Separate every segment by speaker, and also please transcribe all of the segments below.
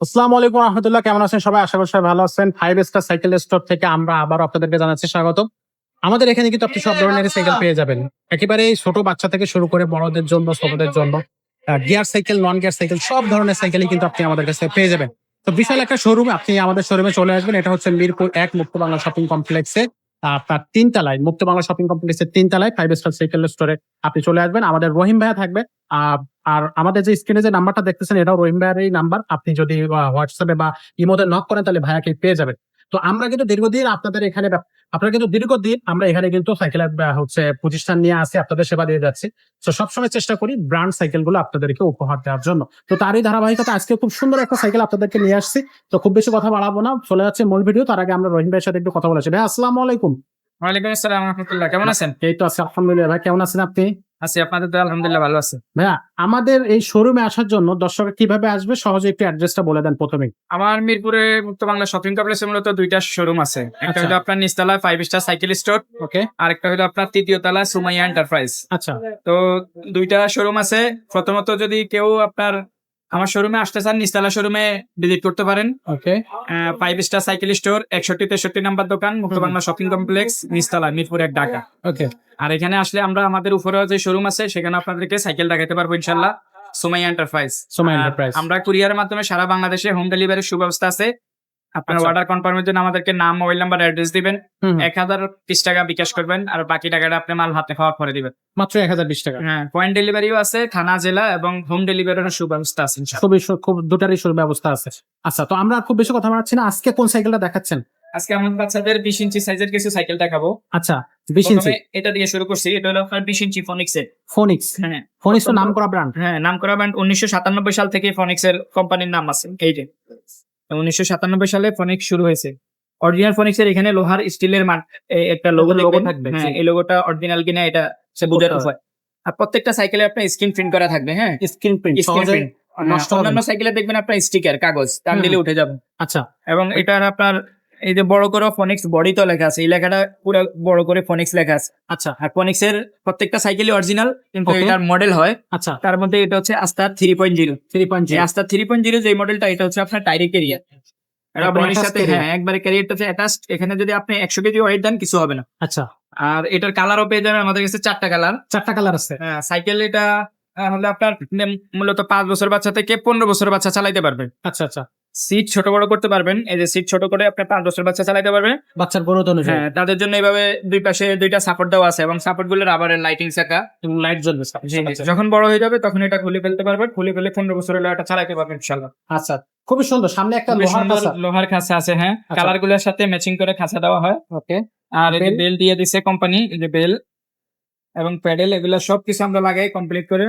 Speaker 1: আসসালামু আলাইকুম রহমতুল্লাহ, কেমন আছেন সবাই? আশা করি সবাই ভালো আছেন। 5 স্টার সাইকেল স্টোর থেকে আমরা আবারও আপনাদেরকে জানাচ্ছি স্বাগত। আমাদের এখানে কিন্তু আপনি সব ধরনের সাইকেল পেয়ে যাবেন। একেবারে ছোট বাচ্চা থেকে শুরু করে বড়দের জন্য, ছোটদের জন্য gear cycle, non gear cycle সব ধরনের সাইকেলই কিন্তু আপনি আমাদের কাছে পেয়ে যাবেন। তো বিশাল একটা শোরুম, আপনি আমাদের শোরুমে চলে আসবেন। এটা হচ্ছে মিরপুর ১ মুক্ত বাংলা শপিং কমপ্লেক্সে আপনার ৩ তলায়, মুক্ত বাংলা শপিং কমপ্লেক্সের ৩ তলায় 5 স্টার সাইকেল স্টোরে আপনি চলে আসবেন। আমাদের রহিম ভাইয়া থাকবে। আ আর আমাদের যে স্ক্রিনে যে নাম্বারটা দেখতেছেন এটাও রহিম ভাইয়েরই নাম্বার। আপনি যদি হোয়াটসঅ্যাপে বা ইমোতে নক করেন তাহলে ভাইয়াকে পেয়ে যাবেন। তো আমরা কিন্তু দীর্ঘদিন আপনাদের এখানে আপনারা কিন্তু দীর্ঘদিন আমরা এখানে কিন্তু সাইকেলের হচ্ছে প্রতিষ্ঠান নিয়ে আসি, আপনাদের সেবা দিয়ে যাচ্ছি। তো সবসময় চেষ্টা করি ব্র্যান্ড সাইকেল গুলো আপনাদেরকে উপহার দেওয়ার জন্য। তো তারই ধারাবাহিকতা আজকে খুব সুন্দর একটা সাইকেল আপনাদেরকে নিয়ে আসছি। তো খুব বেশি কথা বাড়াবো না, চলে যাচ্ছে মূল ভিডিও। তার আগে আমরা রহিম ভাইয়ের সাথে একটু কথা বলেছি। ভাই আসসালামু আলাইকুম।
Speaker 2: ওয়ালাইকুম আসসালাম রাহমাতুল্লাহ। কেমন আছেন?
Speaker 1: এই তো আছি আলহামদুলিল্লাহ। ভাই কেমন আছেন আপনি?
Speaker 2: আছি, আপনাদের দোয়ায় আলহামদুলিল্লাহ ভালো আছি।
Speaker 1: ভাইয়া আমাদের এই শোরুমে আসার জন্য দর্শকরা কিভাবে আসবে সহজে একটু অ্যাড্রেসটা বলে দেন প্রথমেই।
Speaker 2: আমার মিরপুরে মুক্ত বাংলা শপিং কমপ্লেক্সে মূলত ২টা শোরুম আছে। একটা
Speaker 1: আচ্ছা।
Speaker 2: হলো আপনার নিচতলায় 5 স্টার সাইকেল স্টোর,
Speaker 1: ওকে।
Speaker 2: আর একটা হলো আপনার তৃতীয় তলায় সুমাইয়া এন্টারপ্রাইজ।
Speaker 1: আচ্ছা।
Speaker 2: তো ২টা শোরুম আছে। প্রথমত যদি কেউ আপনার আমার শোরুমে আসতে চান, নিচতলা শোরুমে ভিজিট করতে পারেন।
Speaker 1: ওকে।
Speaker 2: 5 স্টার সাইকেল স্টোর ৬১-৬৩ নাম্বার দোকান, মুক্ত বাংলা শপিং কমপ্লেক্স, নিচতলা, মিরপুর ১, ঢাকা।
Speaker 1: ওকে।
Speaker 2: আর এখানে আসলে আমরা আমাদের উপরে যে শোরুম আছে সেখানে আপনাদেরকে সাইকেল দেখাতে পারবো ইনশাল্লাহ। সুমাইয়া এন্টারপ্রাইজ।
Speaker 1: সুমাইয়া এন্টারপ্রাইজ।
Speaker 2: আমরা কুরিয়ারের মাধ্যমে সারা বাংলাদেশে হোম ডেলিভারির সুব্যবস্থা আছে। আপনার
Speaker 1: আচ্ছা।
Speaker 2: অর্ডার কনফার্মের জন্য আমাদেরকে নাম, মোবাইল নাম্বার, অ্যাড্রেস দিবেন।
Speaker 1: হুম।
Speaker 2: ১,০২০ টাকা বিকাশ করবেন, আর বাকি টাকাটা আপনি মাল হাতে খাওয়া করে দিবেন।
Speaker 1: মাত্র ১,০২০ টাকা।
Speaker 2: হ্যাঁ, পয়েন্ট ডেলিভারিও আছে, থানা, জেলা এবং হোম ডেলিভারির সুব্যবস্থা আছে ইনশাআল্লাহ।
Speaker 1: খুব দুটারই ব্যবস্থা আছে। আচ্ছা, তো আমরা আর খুব বেশি কথা বাড়াচ্ছি না। আজকে কোন সাইকেলটা দেখাচ্ছেন?
Speaker 2: আজকে আমার বাচ্চাদের ২০ ইঞ্চি সাইজের কিছু সাইকেল দেখাবো।
Speaker 1: আচ্ছা, ২০ ইঞ্চি।
Speaker 2: প্রথমে এটা দিয়ে শুরু করছি। এটা হলো আপনার ২০ ইঞ্চি ফনিক্সের।
Speaker 1: ফোনিক্স।
Speaker 2: হ্যাঁ,
Speaker 1: ফোনিক্স তো নামকরা ব্র্যান্ড।
Speaker 2: হ্যাঁ, নামকরা ব্র্যান্ড। ১৯৯৭ সাল থেকে ফনিক্সের কোম্পানির নাম আছে এইটা। ১৯৯৭ সালে ফনিক্স শুরু হয়েছে। অরিজিনাল ফনিক্স এর এখানে লোহার স্টিলের একটা লোগো থাকবে। হ্যাঁ, এই লোগোটা অরিজিনাল কিনা এটা সে বোঝাতে হয়। আর প্রত্যেকটা সাইকেলে আপনার স্ক্রিন প্রিন্ট করা থাকবে। হ্যাঁ,
Speaker 1: স্ক্রিন প্রিন্ট
Speaker 2: স্ক্রিন
Speaker 1: সহজে
Speaker 2: প্রিন্ট।
Speaker 1: নষ্ট হবে
Speaker 2: অন্যান্য
Speaker 1: না।
Speaker 2: সাইকেলে দেখবেন আপনার স্টিকার, কাগজ টান দিলে উঠে যাবে।
Speaker 1: আচ্ছা।
Speaker 2: এবং এটার আপনার এই যে বড় করে ফনিক্স বডি তো লেখা আছে, এই লেখাটা পুরো বড় করে ফনিক্স লেখা আছে।
Speaker 1: আচ্ছা।
Speaker 2: আর ফনিক্স এর প্রত্যেকটা সাইকেলই অরিজিনাল, কিন্তু
Speaker 1: Okay.
Speaker 2: এটার মডেল হয়।
Speaker 1: আচ্ছা।
Speaker 2: তার মধ্যে এটা হচ্ছে আস্তার 3.0।
Speaker 1: 3.0
Speaker 2: এই আস্তার 3.0 যে মডেলটা, এটা হচ্ছে আপনার টাইরি ক্যারিয়ার। এটা
Speaker 1: একবারে
Speaker 2: বডির
Speaker 1: attached
Speaker 2: সাথে,
Speaker 1: carrier?
Speaker 2: হ্যাঁ, একবারে ক্যারিয়ারটা হচ্ছে অ্যাটাচড। এখানে যদি আপনি ১০০ কেজি ওয়েট দেন কিছু হবে না।
Speaker 1: আচ্ছা।
Speaker 2: আর এটার কালারও পেয়ে যাবেন আমাদের কাছে ৪টা কালার।
Speaker 1: 4টা কালার আছে।
Speaker 2: হ্যাঁ, সাইকেল এটা হলে আপনার মূলত ৫ বছর বাচ্চা থেকে ১৫ বছর বাচ্চা চালাইতে পারবে।
Speaker 1: আচ্ছা, আচ্ছা।
Speaker 2: সিট ছোট বড় করতে পারবেন। এই যে সিট ছোট করে আপনার ৫ বছর বাচ্চা চালাইতে পারবে।
Speaker 1: বাচ্চার গ্রোথ অনুযায়ী।
Speaker 2: হ্যাঁ, তাদের জন্য এইভাবে দুই পাশে ২টা সাপোর্ট দেওয়া আছে, এবং সাপোর্ট গুলো রাবারের লাইটিং চাকা।
Speaker 1: এবং লাইট জ্বলবে। আচ্ছা।
Speaker 2: যখন বড় হয়ে যাবে তখন এটা খুলে ফেলতে পারবেন। খুলে ফেলে ১৫ বছর হলে এটা চালাইতে পারবেন ইনশাআল্লাহ।
Speaker 1: আচ্ছা, খুবই সুন্দর। সামনে একটা
Speaker 2: খুবই
Speaker 1: লোহার
Speaker 2: সুন্দর
Speaker 1: কাঁচা।
Speaker 2: লোহার খাঁচা আছে। হ্যাঁ,
Speaker 1: আচ্ছা।
Speaker 2: কালার গুলোর সাথে ম্যাচিং করে খাঁচা দেওয়া হয়।
Speaker 1: ওকে।
Speaker 2: আর এই যে
Speaker 1: Bell?
Speaker 2: বেল দিয়ে দিছে কোম্পানি, এই যে বেল এবং প্যাডেল, এগুলো সবকিছু আমরা লাগাই কমপ্লিট করে।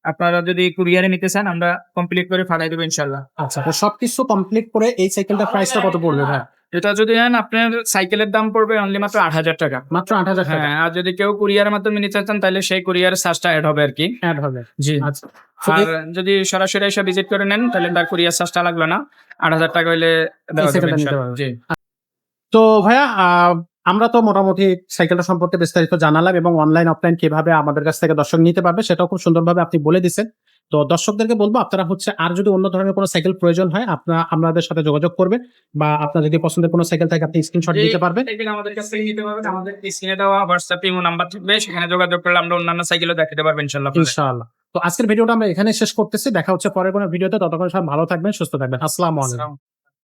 Speaker 2: আপনারা যদি কুরিয়ারে নিতে চান আমরা কমপ্লিট করে পাঠাই দেবো ইনশাআল্লাহ।
Speaker 1: আচ্ছা, তো সবকিছু কমপ্লিট করে এই সাইকেলটার প্রাইসটা কত পড়বে ভাই?
Speaker 2: এটা যদি নেন আপনার সাইকেলের দাম পড়বে অনলি মাত্র ৮,০০০ টাকা।
Speaker 1: মাত্র ৮,০০০ টাকা
Speaker 2: হ্যাঁ, আর যদি কেউ কুরিয়ারের মাধ্যমে নিতে চান তাহলে সেই কুরিয়ারের চার্জটা অ্যাড হবে আর কি।
Speaker 1: অ্যাড হবে।
Speaker 2: জি।
Speaker 1: আচ্ছা।
Speaker 2: আর যদি সরাসরি এসে ভিজিট করে নেন তাহলে তার কুরিয়ার চার্জটা লাগবে না। ৮,০০০ টাকা হইলে দেওয়া যাবে
Speaker 1: সাইকেলটা নিতে
Speaker 2: ইনশাআল্লাহ।
Speaker 1: পারবে।
Speaker 2: জি।
Speaker 1: তো ভাইয়া আমরা তো মোটামুটি সাইকেলটা সম্পর্কে বিস্তারিত জানালাম এবং অনলাইন অফলাইন কিভাবে আমাদের কাছ থেকে দর্শক নিতে পারবে সেটাও খুব সুন্দরভাবে আপনি বলে দিচ্ছেন। তো দর্শকদেরকে বলবো আপনারা হচ্ছে আর যদি অন্য ধরনের কোনো সাইকেল প্রয়োজন হয় আপনারা আমাদের সাথে যোগাযোগ করবেন, বা আপনার যদি পছন্দের কোনো সাইকেল থাকে আপনি স্ক্রিনশট দিতে পারবেন।
Speaker 2: সাইকেল আমাদের কাছ থেকে নিতে পারবেন। আমাদের স্ক্রিনে দেওয়া হোয়াটসঅ্যাপ ইমো নাম্বার থাকবে, সেখানে যোগাযোগ করলে আমরা অন্যান্য সাইকেলও দেখাতে পারবো ইনশাআল্লাহ আপনাদের।
Speaker 1: ইনশাআল্লাহ। তো আজকের ভিডিওটা আমরা এখানে শেষ করতেছি। দেখা হচ্ছে পরের কোনো ভিডিওতে। ততক্ষণ সব ভালো থাকবেন, সুস্থ থাকবেন। আসসালামু আলাইকুম।